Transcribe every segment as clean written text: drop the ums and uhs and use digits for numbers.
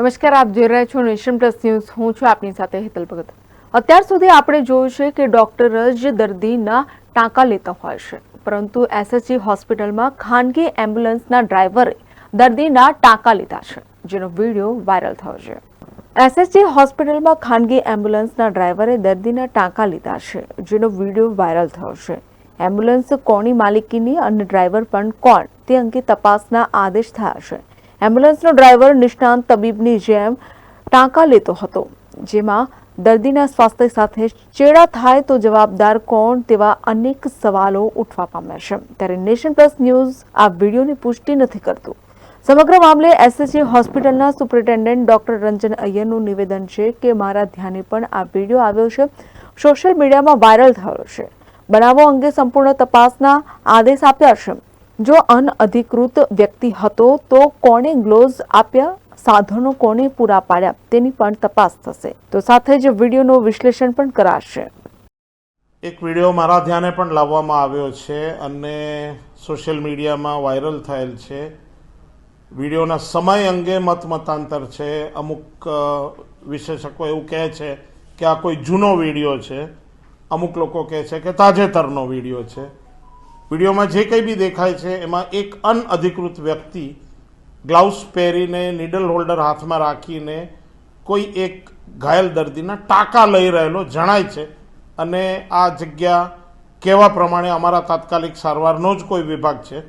નમસ્કાર, આપ જોઈ રહ્યા છો નેશન પ્લસ ન્યૂઝ. હું છું આપની સાથે હેતલ ભગત. અત્યાર સુધી આપણે જોયું છે કે ડોક્ટર જ દર્દીના ટાંકા લેતા હોય છે, પરંતુ એસએસજી હોસ્પિટલમાં ખાનગી એમ્બ્યુલન્સના ડ્રાઈવરે દર્દીના ટાંકા લીધા છે, જેનો વિડીયો વાયરલ થયો છે. એસએસજી હોસ્પિટલમાં ખાનગી એમ્બ્યુલન્સના ડ્રાઈવરે દર્દીના ટાંકા લીધા છે, જેનો વિડીયો વાયરલ થયો છે. એમ્બ્યુલન્સ કોની માલિકીની અને ડ્રાઈવર પણ કોણ તે અંગે તપાસના આદેશ થયા છે. એમ્બ્યુલન્સનો ડ્રાઈવર નિષ્ણાંત તબીબની જેમ ટાંકા લેતો હતો, જેમાં દર્દીના સ્વાસ્થ્ય સાથે ચેડા થાય તો જવાબદાર કોણ તેવા અનેક સવાલો ઉઠવા પામ્યા છે. ત્યારે નેશન પ્લસ ન્યૂઝ આ વિડીયોની પુષ્ટિ નથી કરતું. સમગ્ર મામલે એસએસજી હોસ્પિટલના સુપ્રિન્ટેન્ડન્ટ ડોક્ટર રંજન અય્યરનું નિવેદન છે કે મારા ધ્યાને પણ આ વિડીયો આવ્યો છે, સોશિયલ મીડિયામાં વાયરલ થયો છે. બનાવો અંગે સંપૂર્ણ તપાસના આદેશ આપ્યા છે. જો અનઅધિકૃત વ્યક્તિ હતો તો કોણે ગ્લોવ્સ આપ્યા, સાધનો કોને પૂરા પાડ્યા તેની પણ તપાસ થશે. તો સાથે જ વિડીયોનું વિશ્લેષણ પણ કરાશે. એક વિડીયો મારા ધ્યાને પણ લાવવામાં આવ્યો છે અને સોશિયલ મીડિયામાં વાયરલ થયેલ છે. વિડીયોના સમય અંગે મતાંતર છે. અમુક વિશેષકો એવું કહે છે કે આ કોઈ જૂનો વિડીયો છે, અમુક લોકો કહે છે કે તાજેતરનો વિડીયો છે. વિડીયોમાં જે કંઈ બી દેખાય છે એમાં એક અનઅધિકૃત વ્યક્તિ ગ્લાઉઝ પહેરીને નીડલ હોલ્ડર હાથમાં રાખીને કોઈ એક ઘાયલ દર્દીના ટાંકા લઈ રહેલો જણાય છે. અને આ જગ્યા કહેવા પ્રમાણે અમારા તાત્કાલિક સારવારનો જ કોઈ વિભાગ છે.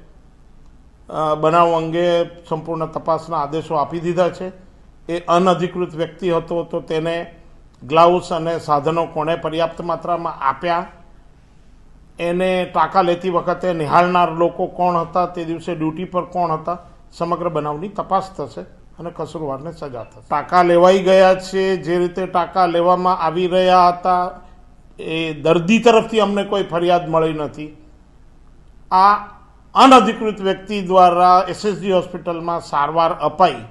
બનાવ અંગે સંપૂર્ણ તપાસના આદેશો આપી દીધા છે. એ અનઅધિકૃત વ્યક્તિ હતો તો તેને ગ્લાઉઝ અને સાધનો કોણે પર્યાપ્ત માત્રામાં આપ્યા, એને ટાંકા લેતી વખતે નિહાળનાર લોકો કોણ હતા, તે દિવસે ડ્યુટી પર કોણ હતા, સમગ્ર બનાવની તપાસ થશે અને કસૂરવારને સજા થશે. ટાંકા લેવાઈ ગયા છે, જે રીતે ટાંકા લેવામાં આવી રહ્યા હતા એ દર્દી તરફથી અમને કોઈ ફરિયાદ મળી નથી. આ અનઅધિકૃત વ્યક્તિ દ્વારા એસએસજી હોસ્પિટલમાં સારવાર અપાઈ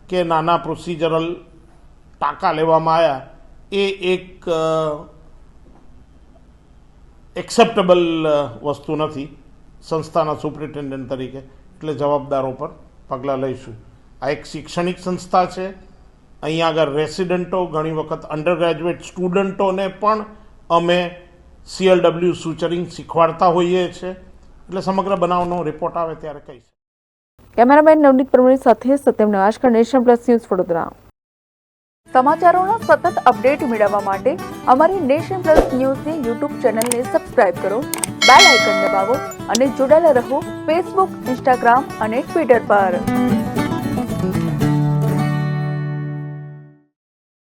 કે નાના પ્રોસિજરલ ટાંકા લેવામાં આવ્યા એ એક એક્સેપ્ટેબલ વસ્તુ નથી સંસ્થાના સુપ્રિન્ટેન્ડન્ટ તરીકે. એટલે જવાબદારો પર પગલાં લઈશું. આ એક શૈક્ષણિક સંસ્થા છે. અહીંયા આગળ રેસિડન્ટો, ઘણી વખત અંડર ગ્રેજ્યુએટ સ્ટુડન્ટોને પણ અમે CLW સુચરિંગ શીખવાડતા હોઈએ છીએ. એટલે સમગ્ર બનાવનો રિપોર્ટ આવે ત્યારે કહીશ. કેમેરામેન નવનીત પરમાર સાથે Satyam Navashkar, Nation Plus News, Vadodara. સમાચારોના સતત અપડેટ મેળવવા માટે અમારી નેશન પ્લસ ન્યૂઝની યુટ્યુબ ચેનલને સબસ્ક્રાઇબ કરો, બેલ આઇકન દબાવો અને જોડાયેલા રહો ફેસબુક, ઇન્સ્ટાગ્રામ અને ટ્વિટર પર.